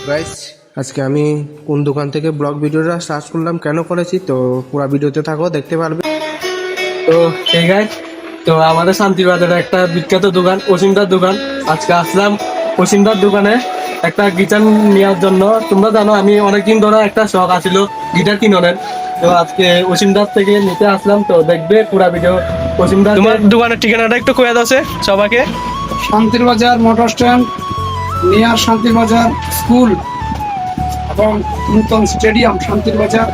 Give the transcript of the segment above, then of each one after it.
Guys আজকে আমি কোন দোকান থেকে ব্লগ ভিডিওটা স্টার্ট করলাম, কেন করেছি, তো পুরো ভিডিওতে থাকো, দেখতে পারবে। তো এই গাইস, তো আমাদের শান্তির বাজারে একটা বিখ্যাত দোকান অসীমদার দোকান। আজকে আসলাম অসীমদার দোকানে একটা গিটার নেওয়ার জন্য। তোমরা জানো আমি অনেকদিন ধরে একটা শখ আছিল গিটার কিননের, তো আজকে অসীমদার থেকে নিতে আসলাম। তো দেখবে পুরা ভিডিও। অসীমদার তোমার দোকানের ঠিকানাটা একটু কয়ে দাও সবাইকে। শান্তির বাজার মোটর স্ট্যান্ড নিয়ার শান্তির বাজার স্কুল এবং নূতন স্টেডিয়াম শান্তির বাজার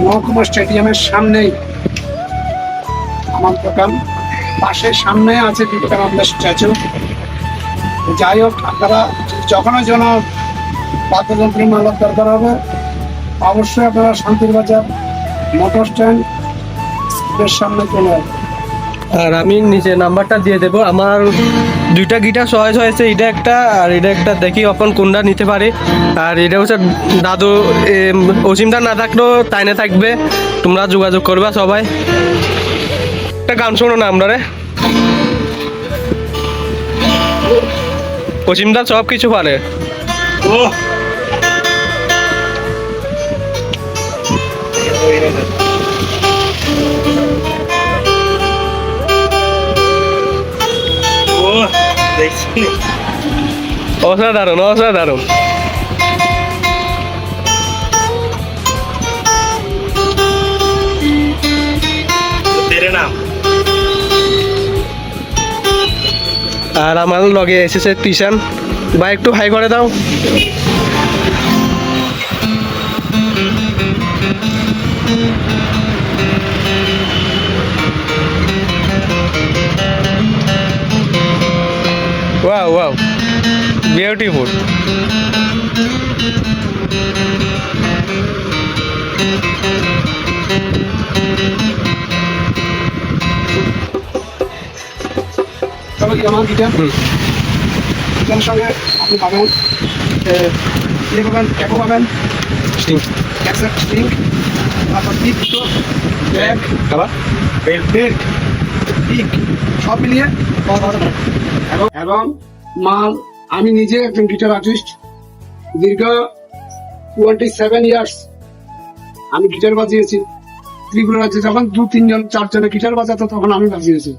মহকুমা স্টেডিয়ামের সামনেই আমার দোকান। পাশে সামনে আছে বিবেকানন্দের স্ট্যাচু। যাই হোক, আপনারা যখনই যেন বাদ্যযন্ত্রের মালার দরকার হবে অবশ্যই আপনারা শান্তির বাজার মোটর স্ট্যান্ড স্কুলের সামনে চলে আসবেন। আর আমি নিচে নাম্বারটা দিয়ে দেবো। আমার দুইটা গিটার চয়েস হয়েছে, এটা একটা আর এটা একটা। দেখি এখন কোনটা নিতে পারি। আর এটা হচ্ছে দাদু অসীমদা না থাকলেও তাইনে থাকবে, তোমরা যোগাযোগ করবা সবাই। একটা গান শোনো না আমরা রে। অসীমদা সব কিছু পারে। ও দেখছি, অসাধারণ অসাধারণ। তেরে নাম। আর আমার লগে এসেছে টিশান ভাই, একটু হাই করে দাও। Wow wow, beautiful. তবে কি আমার গিটার গিটারের সঙ্গে আপনি পাবেন ইয়ে পাবেন, ক্যাপও পাবেন, ক্যাসেট স্ট্রিং, তারপর পিক, ব্যাগ, বেল্ট, পিক সব মিলিয়ে এবং মাল। আমি নিজে একজন গিটার আর্টিস্ট। দীর্ঘ 27 ইয়ার্স আমি গিটার বাজিয়েছি ত্রিপুরা রাজ্যে। যখন 2-3 জন 4 জনে গিটার বাজাতো তখন আমি বাজিয়েছি।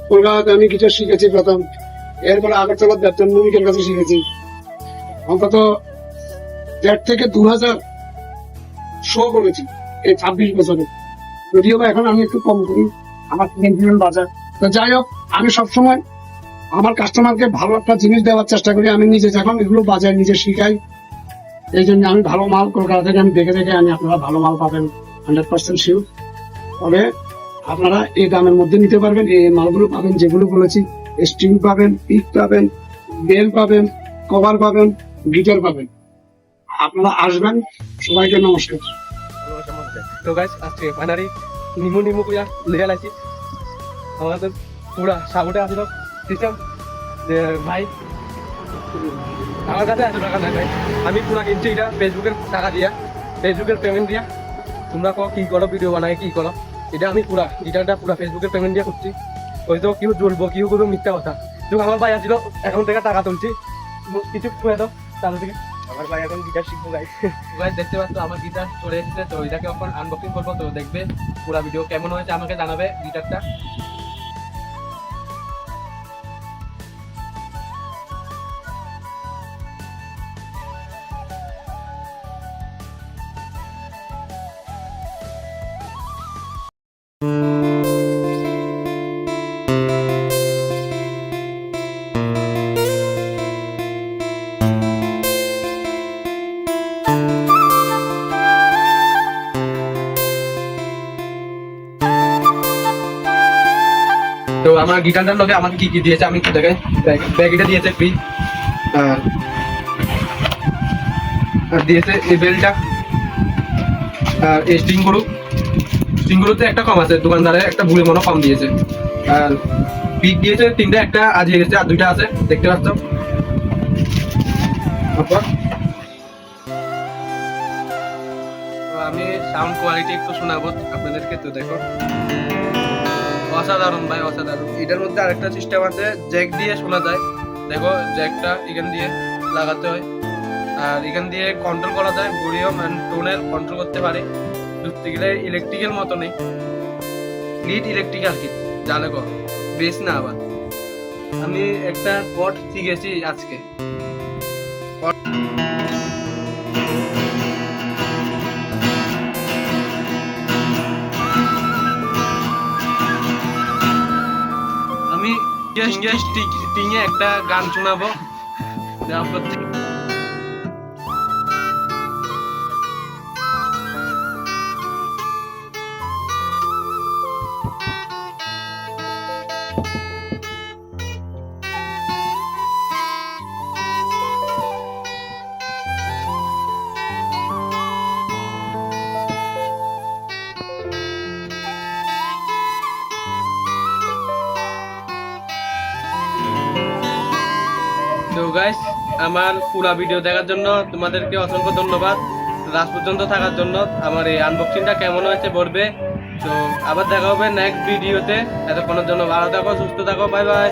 কলকাতাতে আমি গিটার শিখেছি প্রথম, এরপরে আগরতলার দেবচন্দ ভৌমিকের কাছে শিখেছি। অন্তত 1.5 থেকে 2,000 শো করেছি এই 26 বছরে। যদিও বা এখন আমি একটু কম করি, আমার ইনস্ট্রুমেন্ট বাজার। তো যাই হোক, আমি সবসময় আমার কাস্টমারকে ভালো একটা জিনিস দেওয়ার চেষ্টা করি। আমি নিজে যখন এগুলো বাজাই, নিজে শিখাই, এই জন্য আমি ভালো মাল কলকাতা থেকে আমি দেখে আনি। আপনারা ভালো মাল পাবেন 100% শিওর। তবে আপনারা এই দামের মধ্যে নিতে পারবেন। এই মালগুলো পাবেন যেগুলো বলেছি, স্ট্রিং পাবেন, পিক পাবেন, বেল পাবেন, কভার পাবেন, গিটার পাবেন। আপনারা আসবেন। সবাইকে নমস্কার। তো গাইস, আজকে ফাইনালি নিমু নিমু কইয়া লিয়া লাইছি। আমাদের পুরা সাবুটে আসলো সিস্টেম যে ভাই আমার কাছে এত টাকা নাই ভাই, আমি পুরা কিনছি এটা ফেসবুকের টাকা দিয়া, ফেসবুকের পেমেন্ট দিয়া। তোমরা কি করো, ভিডিও বানায় কি করো, এটা আমি পুরা গিটারটা পুরা ফেসবুকের পেমেন্ট দিয়া করছি। ওই তো কেউ জ্বলবো, কেউ করবো মিথ্যা কথা। যখন আমার ভাই আসছিল এখন থেকে টাকা তুলছি, কিছু খুঁয়ে দাও তাহলে থেকে। আমার ভাই এখন গিটার শিখবো গাইস। গাইস দেখতে পাচ্ছ আমার গিটার চলে এসেছে, তো এটাকে এখন আনবক্সিং করবো। তো দেখবে পুরো ভিডিও কেমন হয়েছে আমাকে জানাবে গিটারটা। তো আমার গিটারটার লগে আমাকে কি কি দিয়েছে আমি একটু দেখাই। ব্যাগটা দিয়েছে ফ্রি, আর দিয়েছে এই বেলটা, আর এই স্ট্রিংগুলোতে একটা কম আছে, দোকানদারে একটা ভুলে মনে কম দিয়েছে। আর পিক দিয়েছে 3টা, একটা আজিয়ে গেছে আর 2টা আছে, দেখতে পাচ্ছ। আমি সাউন্ড কোয়ালিটি একটু শোনাবো আপনাদেরকে, তো দেখো অসাধারণ ভাই, অসাধারণ। এটার মধ্যে আরেকটা সিস্টেম আছে, জ্যাক দিয়ে শোনা যায়। দেখো জ্যাকটা এখান দিয়ে লাগাতে হয়, আর এখান দিয়ে কন্ট্রোল করা যায়, ভলিউম অ্যান্ড টোনের কন্ট্রোল করতে পারে। ধরতে গেলে ইলেকট্রিক্যাল মতো নেই, লিড ইলেকট্রিক আর কি, জানে গো, বেশ না। আবার আমি একটা কর্ড শিখেছি আজকে। আমি টিঙে একটা গান শোনাবো, তো গাইস আমার পুরো ভিডিও দেখার জন্য তোমাদেরকে অসংখ্য ধন্যবাদ। লাস্ট পর্যন্ত থাকার জন্য। আমার এই আনবক্সিংটা কেমন হয়েছে বলবে। তো আবার দেখা হবে নেক্সট ভিডিওতে। এতক্ষণের জন্য ভালো থাকো, সুস্থ থাকো, বাই বাই।